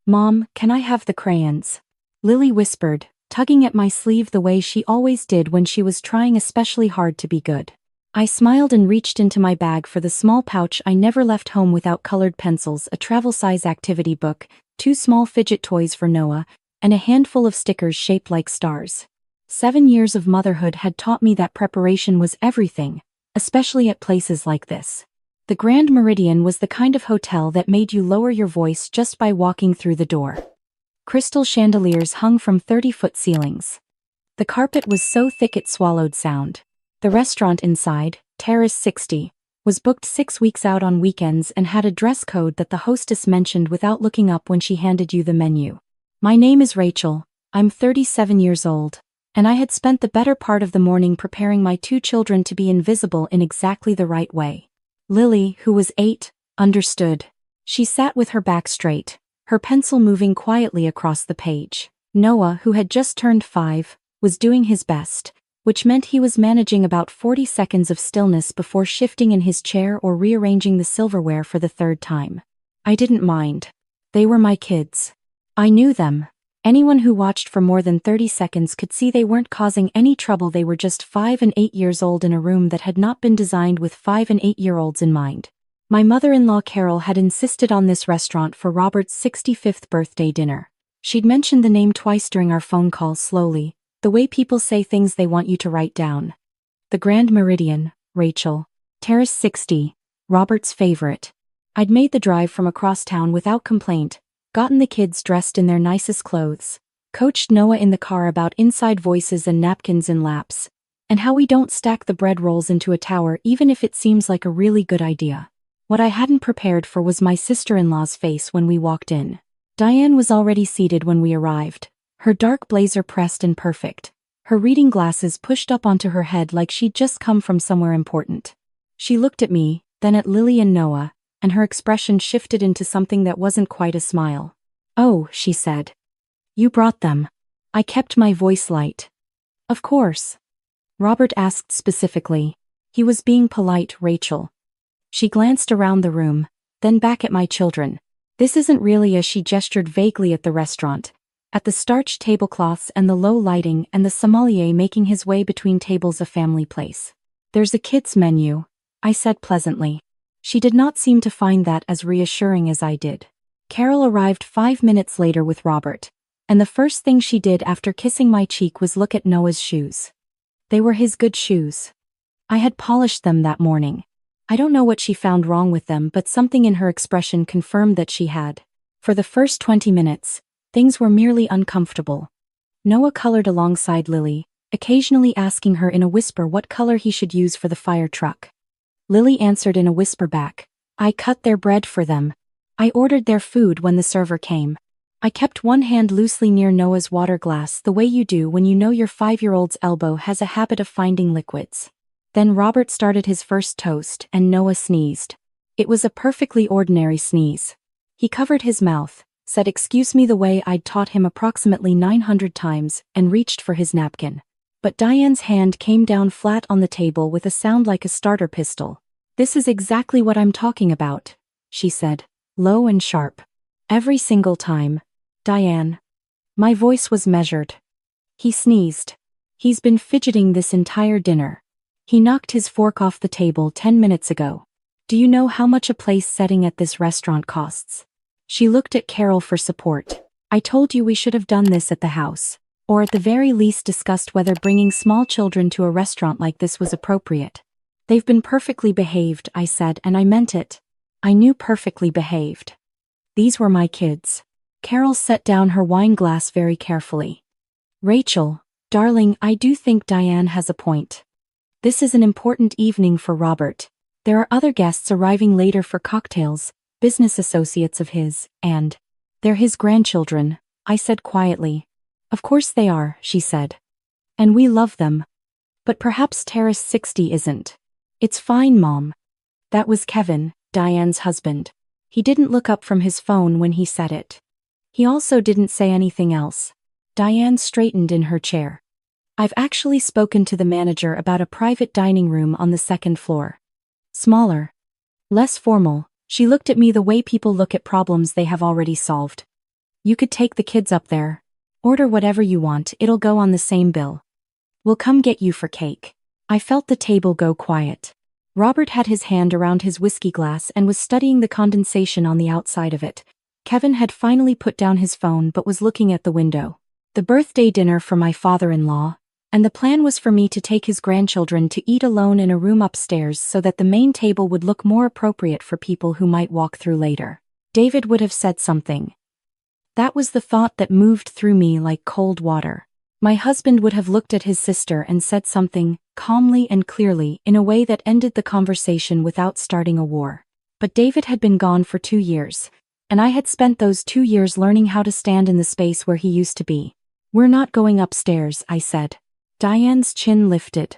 Mom, can I have the crayons? Lily whispered, tugging at my sleeve the way she always did when she was trying especially hard to be good. I smiled and reached into my bag for the small pouch I never left home without: colored pencils, a travel-size activity book, 2 small fidget toys for Noah, and a handful of stickers shaped like stars. 7 years of motherhood had taught me that preparation was everything, especially at places like this. The Grand Meridian was the kind of hotel that made you lower your voice just by walking through the door. Crystal chandeliers hung from 30-foot ceilings. The carpet was so thick it swallowed sound. The restaurant inside, Terrace 60, was booked 6 weeks out on weekends and had a dress code that the hostess mentioned without looking up when she handed you the menu. My name is Rachel, I'm 37 years old, and I had spent the better part of the morning preparing my 2 children to be invisible in exactly the right way. Lily, who was 8, understood. She sat with her back straight, her pencil moving quietly across the page. Noah, who had just turned 5, was doing his best, which meant he was managing about 40 seconds of stillness before shifting in his chair or rearranging the silverware for the 3rd time. I didn't mind. They were my kids. I knew them. Anyone who watched for more than 30 seconds could see they weren't causing any trouble. They were just 5 and 8 years old in a room that had not been designed with 5 and 8-year-olds in mind. My mother-in-law Carol had insisted on this restaurant for Robert's 65th birthday dinner. She'd mentioned the name twice during our phone call slowly, the way people say things they want you to write down. The Grand Meridian, Rachel. Terrace 60, Robert's favorite. I'd made the drive from across town without complaint, gotten the kids dressed in their nicest clothes, coached Noah in the car about inside voices and napkins in laps, and how we don't stack the bread rolls into a tower even if it seems like a really good idea. What I hadn't prepared for was my sister-in-law's face when we walked in. Diane was already seated when we arrived, her dark blazer pressed and perfect, her reading glasses pushed up onto her head like she'd just come from somewhere important. She looked at me, then at Lily and Noah, and her expression shifted into something that wasn't quite a smile. "Oh," she said. "You brought them." I kept my voice light. "Of course." Robert asked specifically. He was being polite, Rachel. She glanced around the room, then back at my children. "This isn't really a—" she gestured vaguely at the restaurant, at the starched tablecloths and the low lighting and the sommelier making his way between tables, a family place. "There's a kids' menu," I said pleasantly. She did not seem to find that as reassuring as I did. Carol arrived 5 minutes later with Robert, and the first thing she did after kissing my cheek was look at Noah's shoes. They were his good shoes. I had polished them that morning. I don't know what she found wrong with them, but something in her expression confirmed that she had. For the first 20 minutes, things were merely uncomfortable. Noah colored alongside Lily, occasionally asking her in a whisper what color he should use for the fire truck. Lily answered in a whisper back. I cut their bread for them. I ordered their food when the server came. I kept one hand loosely near Noah's water glass, the way you do when you know your 5-year-old's elbow has a habit of finding liquids. Then Robert started his first toast and Noah sneezed. It was a perfectly ordinary sneeze. He covered his mouth, said excuse me the way I'd taught him approximately 900 times, and reached for his napkin. But Diane's hand came down flat on the table with a sound like a starter pistol. This is exactly what I'm talking about, she said, low and sharp. Every single time. Diane. My voice was measured. He sneezed. He's been fidgeting this entire dinner. He knocked his fork off the table 10 minutes ago. Do you know how much a place setting at this restaurant costs? She looked at Carol for support. I told you we should have done this at the house, or at the very least discussed whether bringing small children to a restaurant like this was appropriate. They've been perfectly behaved, I said, and I meant it. I knew perfectly behaved. These were my kids. Carol set down her wine glass very carefully. Rachel, darling, I do think Diane has a point. This is an important evening for Robert. There are other guests arriving later for cocktails, business associates of his, and they're his grandchildren, I said quietly. Of course they are, she said. And we love them. But perhaps Terrace 60 isn't. It's fine, Mom. That was Kevin, Diane's husband. He didn't look up from his phone when he said it. He also didn't say anything else. Diane straightened in her chair. I've actually spoken to the manager about a private dining room on the 2nd floor. Smaller. Less formal. She looked at me the way people look at problems they have already solved. You could take the kids up there. Order whatever you want, it'll go on the same bill. We'll come get you for cake. I felt the table go quiet. Robert had his hand around his whiskey glass and was studying the condensation on the outside of it. Kevin had finally put down his phone but was looking at the window. The birthday dinner for my father-in-law, and the plan was for me to take his grandchildren to eat alone in a room upstairs so that the main table would look more appropriate for people who might walk through later. David would have said something. That was the thought that moved through me like cold water. My husband would have looked at his sister and said something, calmly and clearly, in a way that ended the conversation without starting a war. But David had been gone for 2 years, and I had spent those 2 years learning how to stand in the space where he used to be. We're not going upstairs, I said. Diane's chin lifted.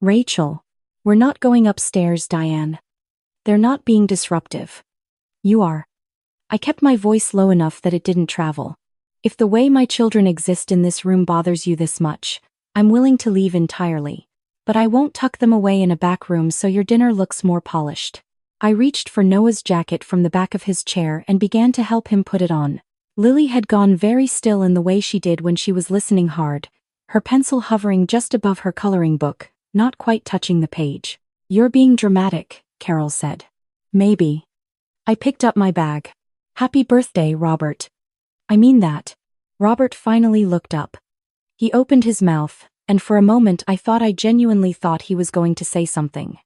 Rachel. We're not going upstairs, Diane. They're not being disruptive. You are. I kept my voice low enough that it didn't travel. If the way my children exist in this room bothers you this much, I'm willing to leave entirely. But I won't tuck them away in a back room so your dinner looks more polished. I reached for Noah's jacket from the back of his chair and began to help him put it on. Lily had gone very still in the way she did when she was listening hard, her pencil hovering just above her coloring book, not quite touching the page. You're being dramatic, Carol said. Maybe. I picked up my bag. Happy birthday, Robert. I mean that. Robert finally looked up. He opened his mouth, and for a moment I genuinely thought he was going to say something.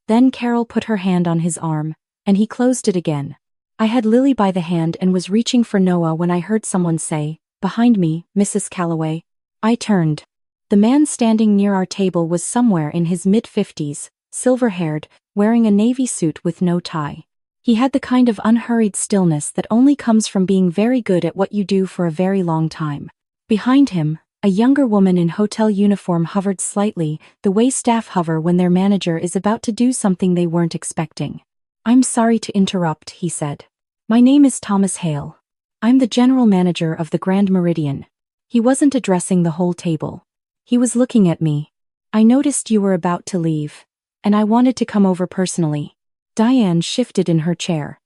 Then Carol put her hand on his arm, and he closed it again. I had Lily by the hand and was reaching for Noah when I heard someone say, "Behind me, Mrs. Calloway." I turned. The man standing near our table was somewhere in his mid-50s, silver-haired, wearing a navy suit with no tie. He had the kind of unhurried stillness that only comes from being very good at what you do for a very long time. Behind him, a younger woman in hotel uniform hovered slightly, the way staff hover when their manager is about to do something they weren't expecting. I'm sorry to interrupt, he said. My name is Thomas Hale. I'm the general manager of the Grand Meridian. He wasn't addressing the whole table. He was looking at me. I noticed you were about to leave, and I wanted to come over personally. Diane shifted in her chair.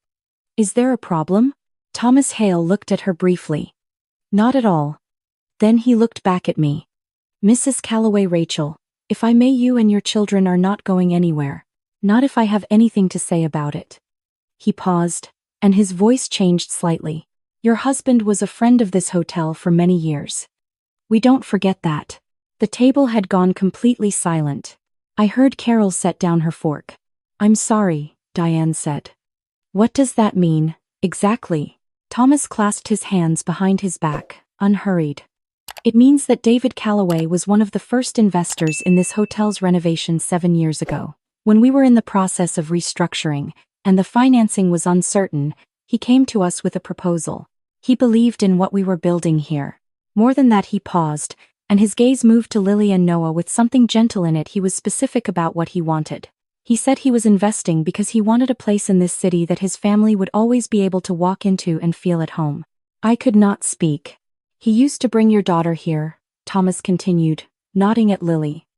Is there a problem? Thomas Hale looked at her briefly. Not at all. Then he looked back at me. Mrs. Calloway, Rachel, if I may, you and your children are not going anywhere. Not if I have anything to say about it. He paused, and his voice changed slightly. Your husband was a friend of this hotel for many years. We don't forget that. The table had gone completely silent. I heard Carol set down her fork. I'm sorry, Diane said. What does that mean, exactly? Thomas clasped his hands behind his back, unhurried. It means that David Calloway was one of the first investors in this hotel's renovation 7 years ago. When we were in the process of restructuring, and the financing was uncertain, he came to us with a proposal. He believed in what we were building here. More than that, he paused, and his gaze moved to Lily and Noah with something gentle in it. He was specific about what he wanted. He said he was investing because he wanted a place in this city that his family would always be able to walk into and feel at home. I could not speak. He used to bring your daughter here, Thomas continued, nodding at Lily.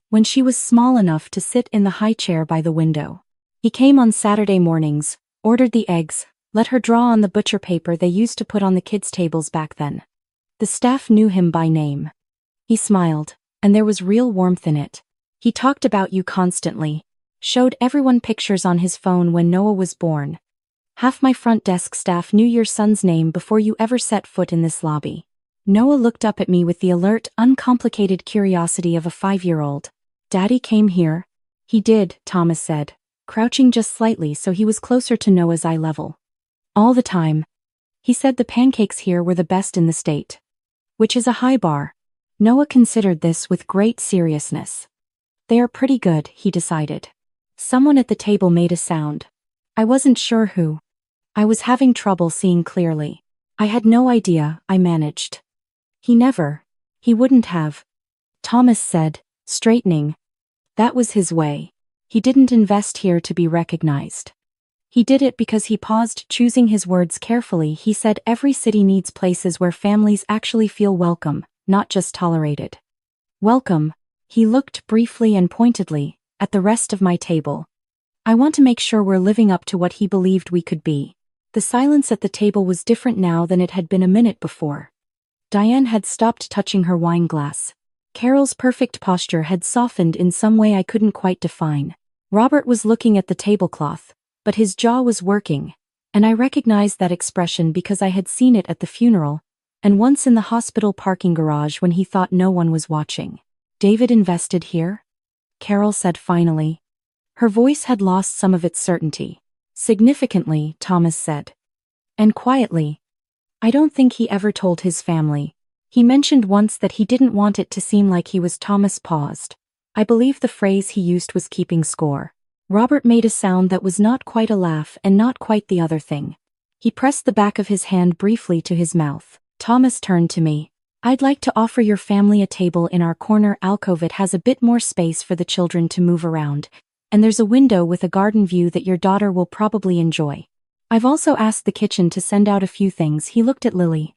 When she was small enough to sit in the high chair by the window. He came on Saturday mornings, ordered the eggs, let her draw on the butcher paper they used to put on the kids' tables back then. The staff knew him by name. He smiled, and there was real warmth in it. He talked about you constantly, showed everyone pictures on his phone when Noah was born. Half my front desk staff knew your son's name before you ever set foot in this lobby. Noah looked up at me with the alert, uncomplicated curiosity of a 5-year-old. Daddy came here? He did, Thomas said, crouching just slightly so he was closer to Noah's eye level. All the time. He said the pancakes here were the best in the state. Which is a high bar. Noah considered this with great seriousness. They are pretty good, he decided. Someone at the table made a sound. I wasn't sure who. I was having trouble seeing clearly. I had no idea, I managed. He wouldn't have. Thomas said, straightening. That was his way. He didn't invest here to be recognized. He did it because he paused, choosing his words carefully. He said every city needs places where families actually feel welcome, not just tolerated. Welcome. He looked briefly and pointedly at the rest of my table. I want to make sure we're living up to what he believed we could be. The silence at the table was different now than it had been a minute before. Diane had stopped touching her wine glass. Carol's perfect posture had softened in some way I couldn't quite define. Robert was looking at the tablecloth, but his jaw was working, and I recognized that expression because I had seen it at the funeral, and once in the hospital parking garage when he thought no one was watching. David invested here? Carol said finally. Her voice had lost some of its certainty. Significantly, Thomas said. And quietly. I don't think he ever told his family. He mentioned once that he didn't want it to seem like he was. Thomas paused. I believe the phrase he used was keeping score. Robert made a sound that was not quite a laugh and not quite the other thing. He pressed the back of his hand briefly to his mouth. Thomas turned to me. I'd like to offer your family a table in our corner alcove. It has a bit more space for the children to move around, and there's a window with a garden view that your daughter will probably enjoy. I've also asked the kitchen to send out a few things. He looked at Lily.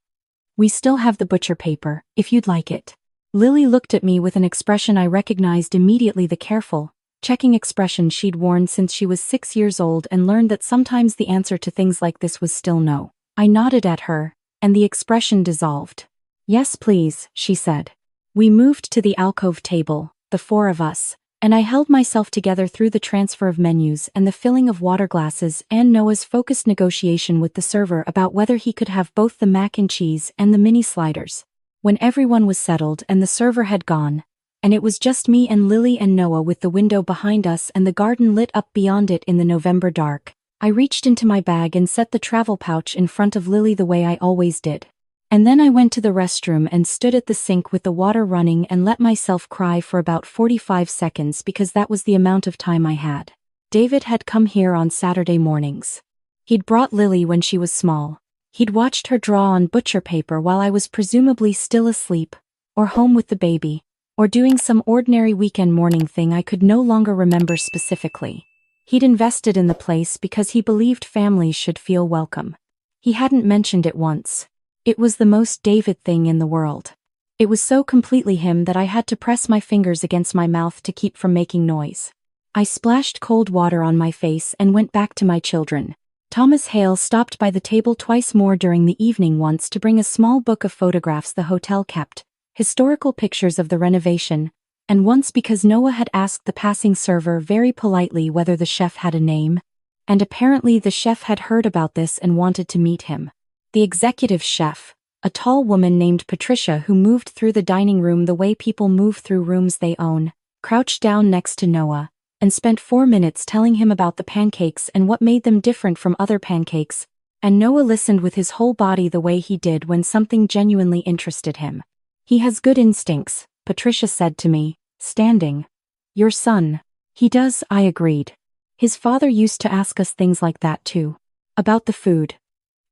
We still have the butcher paper, if you'd like it. Lily looked at me with an expression I recognized immediately, the careful, checking expression she'd worn since she was 6 years old, and learned that sometimes the answer to things like this was still no. I nodded at her, and the expression dissolved. Yes, please, she said. We moved to the alcove table, the four of us, and I held myself together through the transfer of menus and the filling of water glasses and Noah's focused negotiation with the server about whether he could have both the mac and cheese and the mini sliders. When everyone was settled and the server had gone, and it was just me and Lily and Noah with the window behind us and the garden lit up beyond it in the November dark, I reached into my bag and set the travel pouch in front of Lily the way I always did. And then I went to the restroom and stood at the sink with the water running and let myself cry for about 45 seconds because that was the amount of time I had. David had come here on Saturday mornings. He'd brought Lily when she was small. He'd watched her draw on butcher paper while I was presumably still asleep, or home with the baby, or doing some ordinary weekend morning thing I could no longer remember specifically. He'd invested in the place because he believed families should feel welcome. He hadn't mentioned it once. It was the most David thing in the world. It was so completely him that I had to press my fingers against my mouth to keep from making noise. I splashed cold water on my face and went back to my children. Thomas Hale stopped by the table twice more during the evening, once to bring a small book of photographs the hotel kept, historical pictures of the renovation, and once because Noah had asked the passing server very politely whether the chef had a name, and apparently the chef had heard about this and wanted to meet him. The executive chef, a tall woman named Patricia who moved through the dining room the way people move through rooms they own, crouched down next to Noah, and spent 4 minutes telling him about the pancakes and what made them different from other pancakes, and Noah listened with his whole body the way he did when something genuinely interested him. He has good instincts, Patricia said to me, standing. Your son. He does, I agreed. His father used to ask us things like that too. About the food.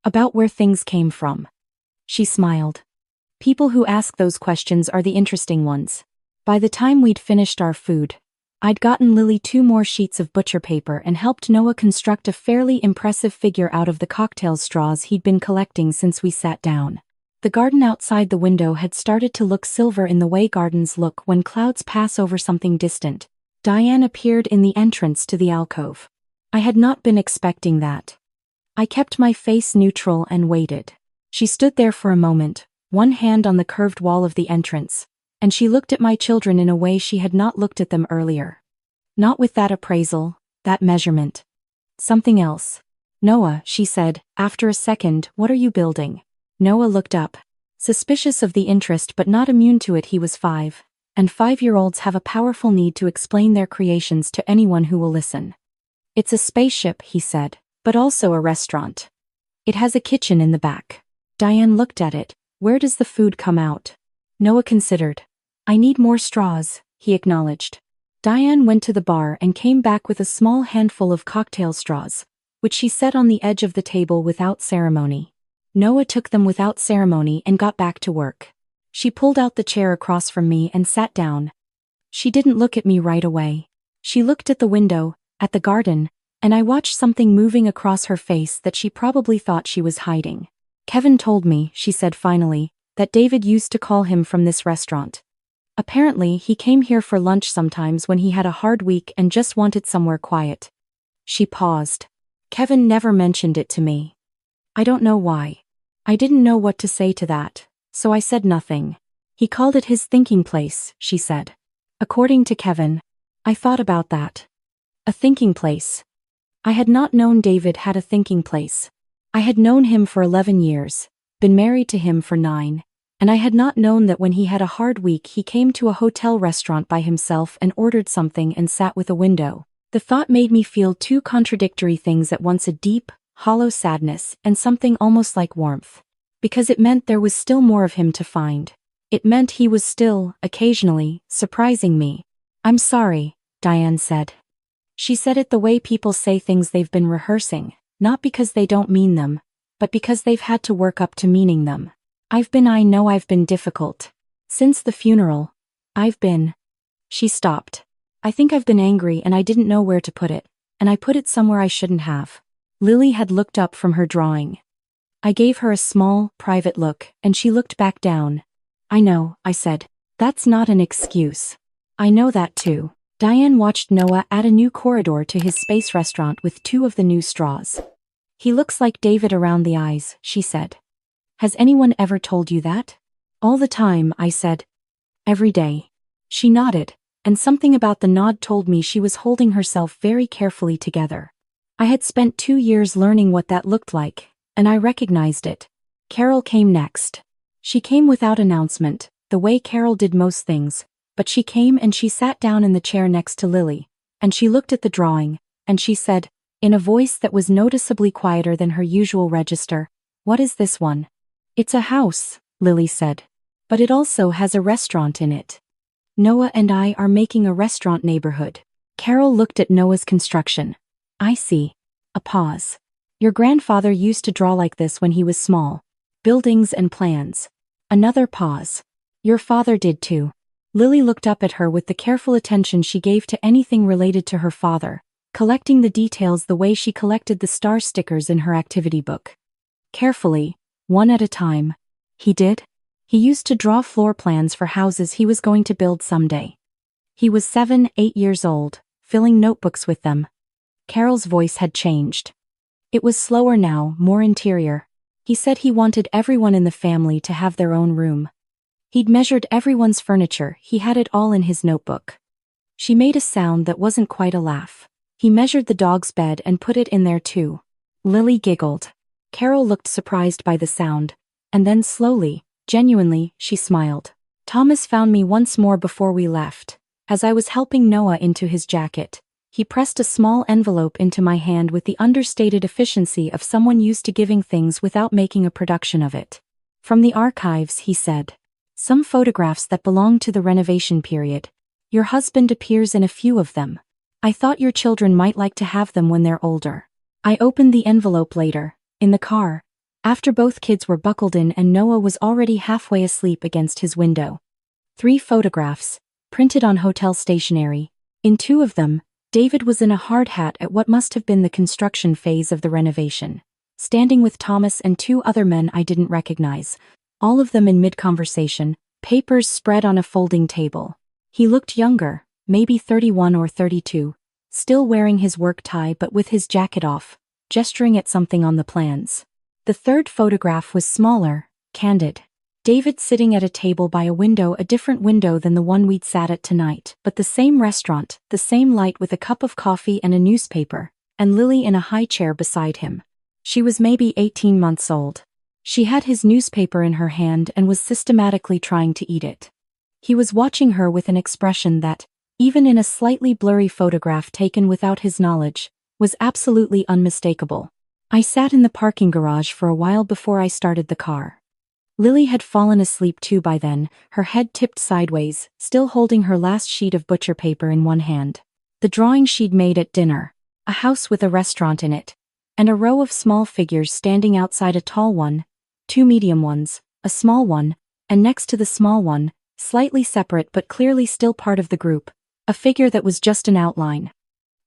About where things came from. She smiled. People who ask those questions are the interesting ones. By the time we'd finished our food, I'd gotten Lily 2 more sheets of butcher paper and helped Noah construct a fairly impressive figure out of the cocktail straws he'd been collecting since we sat down. The garden outside the window had started to look silver in the way gardens look when clouds pass over something distant. Diane appeared in the entrance to the alcove. I had not been expecting that. I kept my face neutral and waited. She stood there for a moment, one hand on the curved wall of the entrance, and she looked at my children in a way she had not looked at them earlier. Not with that appraisal, that measurement. Something else. Noah, she said, after a second, what are you building? Noah looked up. Suspicious of the interest but not immune to it. He was 5, and 5-year-olds have a powerful need to explain their creations to anyone who will listen. It's a spaceship, he said, but also a restaurant. It has a kitchen in the back. Diane looked at it. Where does the food come out? Noah considered. I need more straws, he acknowledged. Diane went to the bar and came back with a small handful of cocktail straws, which she set on the edge of the table without ceremony. Noah took them without ceremony and got back to work. She pulled out the chair across from me and sat down. She didn't look at me right away. She looked at the window, at the garden, and I watched something moving across her face that she probably thought she was hiding. Kevin told me, she said finally, that David used to call him from this restaurant. Apparently, he came here for lunch sometimes when he had a hard week and just wanted somewhere quiet. She paused. Kevin never mentioned it to me. I don't know why. I didn't know what to say to that, so I said nothing. He called it his thinking place, she said. According to Kevin. I thought about that. A thinking place. I had not known David had a thinking place. I had known him for 11 years, been married to him for 9, and I had not known that when he had a hard week he came to a hotel restaurant by himself and ordered something and sat with a window. The thought made me feel two contradictory things at once: a deep, hollow sadness and something almost like warmth. Because it meant there was still more of him to find. It meant he was still, occasionally, surprising me. I'm sorry, Diane said. She said it the way people say things they've been rehearsing, not because they don't mean them, but because they've had to work up to meaning them. I know I've been difficult. Since the funeral, She stopped. I think I've been angry and I didn't know where to put it, and I put it somewhere I shouldn't have. Lily had looked up from her drawing. I gave her a small, private look, and she looked back down. I know, I said. That's not an excuse. I know that too. Diane watched Noah add a new corridor to his space restaurant with 2 of the new straws. He looks like David around the eyes, she said. Has anyone ever told you that? All the time, I said. Every day. She nodded, and something about the nod told me she was holding herself very carefully together. I had spent 2 years learning what that looked like, and I recognized it. Carol came next. She came without announcement, the way Carol did most things, but she came and she sat down in the chair next to Lily, and she looked at the drawing, and she said, in a voice that was noticeably quieter than her usual register, "What is this one?" "It's a house," Lily said. "But it also has a restaurant in it. Noah and I are making a restaurant neighborhood." Carol looked at Noah's construction. I see. A pause. Your grandfather used to draw like this when he was small. Buildings and plans. Another pause. Your father did too. Lily looked up at her with the careful attention she gave to anything related to her father, collecting the details the way she collected the star stickers in her activity book. Carefully, one at a time. He did? He used to draw floor plans for houses he was going to build someday. He was 7, 8 years old, filling notebooks with them. Carol's voice had changed. It was slower now, more interior. He said he wanted everyone in the family to have their own room. He'd measured everyone's furniture, he had it all in his notebook. She made a sound that wasn't quite a laugh. He measured the dog's bed and put it in there too. Lily giggled. Carol looked surprised by the sound, and then slowly, genuinely, she smiled. Thomas found me once more before we left. As I was helping Noah into his jacket, he pressed a small envelope into my hand with the understated efficiency of someone used to giving things without making a production of it. From the archives, he said. Some photographs that belong to the renovation period. Your husband appears in a few of them. I thought your children might like to have them when they're older. I opened the envelope later, in the car, after both kids were buckled in and Noah was already halfway asleep against his window. 3 photographs, printed on hotel stationery. In 2 of them, David was in a hard hat at what must have been the construction phase of the renovation, standing with Thomas and 2 other men I didn't recognize, all of them in mid-conversation, papers spread on a folding table. He looked younger, maybe 31 or 32, still wearing his work tie but with his jacket off, gesturing at something on the plans. The 3rd photograph was smaller, candid. David sitting at a table by a window, a different window than the one we'd sat at tonight, but the same restaurant, the same light with a cup of coffee and a newspaper, and Lily in a high chair beside him. She was maybe 18 months old. She had his newspaper in her hand and was systematically trying to eat it. He was watching her with an expression that, even in a slightly blurry photograph taken without his knowledge, was absolutely unmistakable. I sat in the parking garage for a while before I started the car. Lily had fallen asleep too by then, her head tipped sideways, still holding her last sheet of butcher paper in one hand. The drawing she'd made at dinner, a house with a restaurant in it, and a row of small figures standing outside a tall one, 2 medium ones, a small one, and next to the small one, slightly separate but clearly still part of the group, a figure that was just an outline.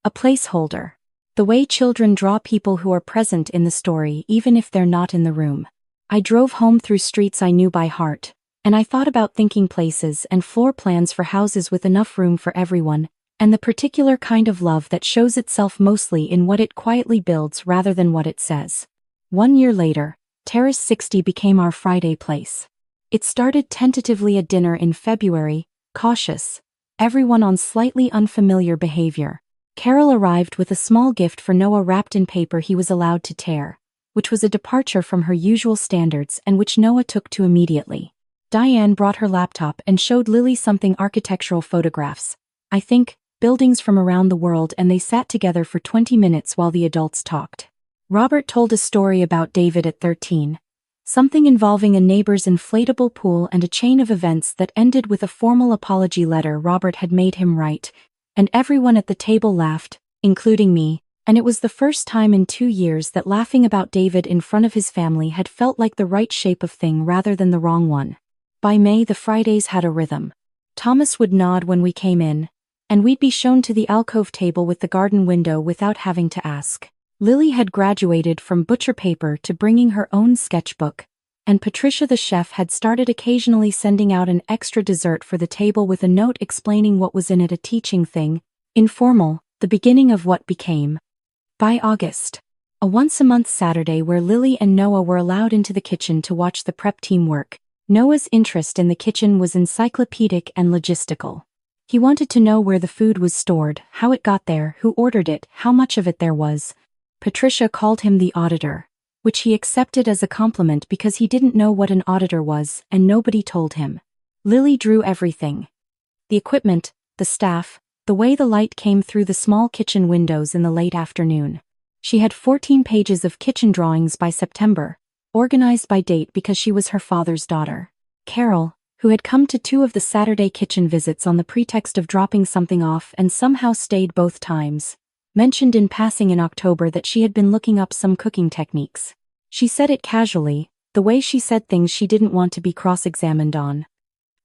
A placeholder. The way children draw people who are present in the story even if they're not in the room. I drove home through streets I knew by heart, and I thought about thinking places and floor plans for houses with enough room for everyone, and the particular kind of love that shows itself mostly in what it quietly builds rather than what it says. 1 year later, Terrace 60 became our Friday place. It started tentatively at dinner in February, cautious, everyone on slightly unfamiliar behavior. Carol arrived with a small gift for Noah wrapped in paper he was allowed to tear, which was a departure from her usual standards and which Noah took to immediately. Diane brought her laptop and showed Lily something architectural photographs, I think, buildings from around the world, and they sat together for 20 minutes while the adults talked. Robert told a story about David at 13, something involving a neighbor's inflatable pool and a chain of events that ended with a formal apology letter Robert had made him write, and everyone at the table laughed, including me, and it was the first time in 2 years that laughing about David in front of his family had felt like the right shape of thing rather than the wrong one. By May, the Fridays had a rhythm. Thomas would nod when we came in, and we'd be shown to the alcove table with the garden window without having to ask. Lily had graduated from butcher paper to bringing her own sketchbook, and Patricia the chef had started occasionally sending out an extra dessert for the table with a note explaining what was in it, a teaching thing, informal, the beginning of what became. By August, a once-a-month Saturday where Lily and Noah were allowed into the kitchen to watch the prep team work. Noah's interest in the kitchen was encyclopedic and logistical. He wanted to know where the food was stored, how it got there, who ordered it, how much of it there was. Patricia called him the auditor, which he accepted as a compliment because he didn't know what an auditor was and nobody told him. Lily drew everything. The equipment, the staff, the way the light came through the small kitchen windows in the late afternoon. She had 14 pages of kitchen drawings by September, organized by date because she was her father's daughter. Carol, who had come to 2 of the Saturday kitchen visits on the pretext of dropping something off and somehow stayed both times, mentioned in passing in October that she had been looking up some cooking techniques. She said it casually, the way she said things she didn't want to be cross-examined on.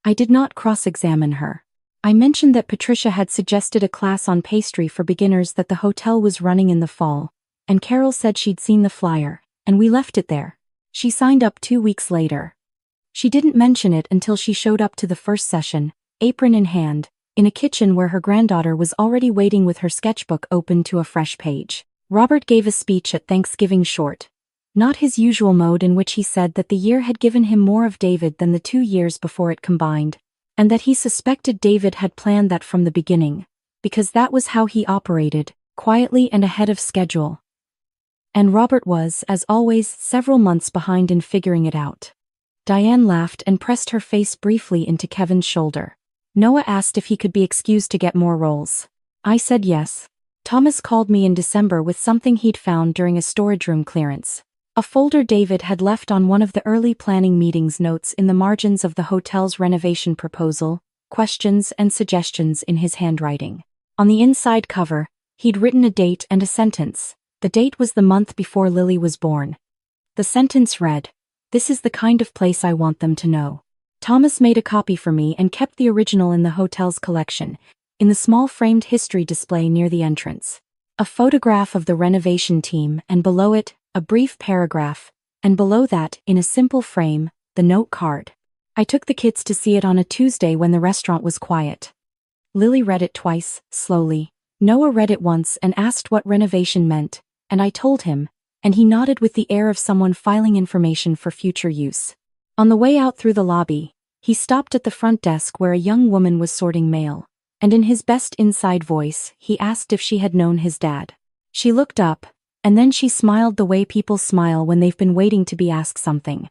I did not cross-examine her. I mentioned that Patricia had suggested a class on pastry for beginners that the hotel was running in the fall, and Carol said she'd seen the flyer, and we left it there. She signed up 2 weeks later. She didn't mention it until she showed up to the first session, apron in hand, in a kitchen where her granddaughter was already waiting with her sketchbook open to a fresh page. Robert gave a speech at Thanksgiving, short, not his usual mode, in which he said that the year had given him more of David than the 2 years before it combined, and that he suspected David had planned that from the beginning, because that was how he operated, quietly and ahead of schedule. And Robert was, as always, several months behind in figuring it out. Diane laughed and pressed her face briefly into Kevin's shoulder. Noah asked if he could be excused to get more rolls. I said yes. Thomas called me in December with something he'd found during a storage room clearance. A folder David had left on one of the early planning meetings, notes in the margins of the hotel's renovation proposal, questions and suggestions in his handwriting. On the inside cover, he'd written a date and a sentence. The date was the month before Lily was born. The sentence read, "This is the kind of place I want them to know." Thomas made a copy for me and kept the original in the hotel's collection, in the small framed history display near the entrance. A photograph of the renovation team, and below it, a brief paragraph, and below that, in a simple frame, the note card. I took the kids to see it on a Tuesday when the restaurant was quiet. Lily read it twice, slowly. Noah read it once and asked what renovation meant, and I told him, and he nodded with the air of someone filing information for future use. On the way out through the lobby, he stopped at the front desk where a young woman was sorting mail, and in his best inside voice, he asked if she had known his dad. She looked up, and then she smiled the way people smile when they've been waiting to be asked something.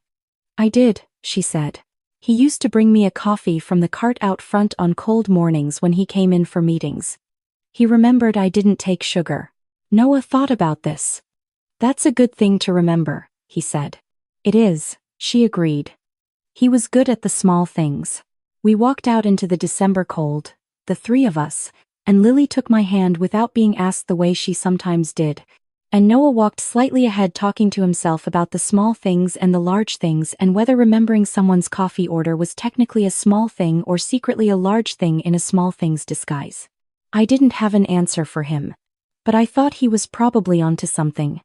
"I did," she said. "He used to bring me a coffee from the cart out front on cold mornings when he came in for meetings. He remembered I didn't take sugar." Noah thought about this. "That's a good thing to remember," he said. "It is," she agreed. He was good at the small things. We walked out into the December cold, the 3 of us, and Lily took my hand without being asked the way she sometimes did, and Noah walked slightly ahead talking to himself about the small things and the large things and whether remembering someone's coffee order was technically a small thing or secretly a large thing in a small thing's disguise. I didn't have an answer for him, but I thought he was probably onto something.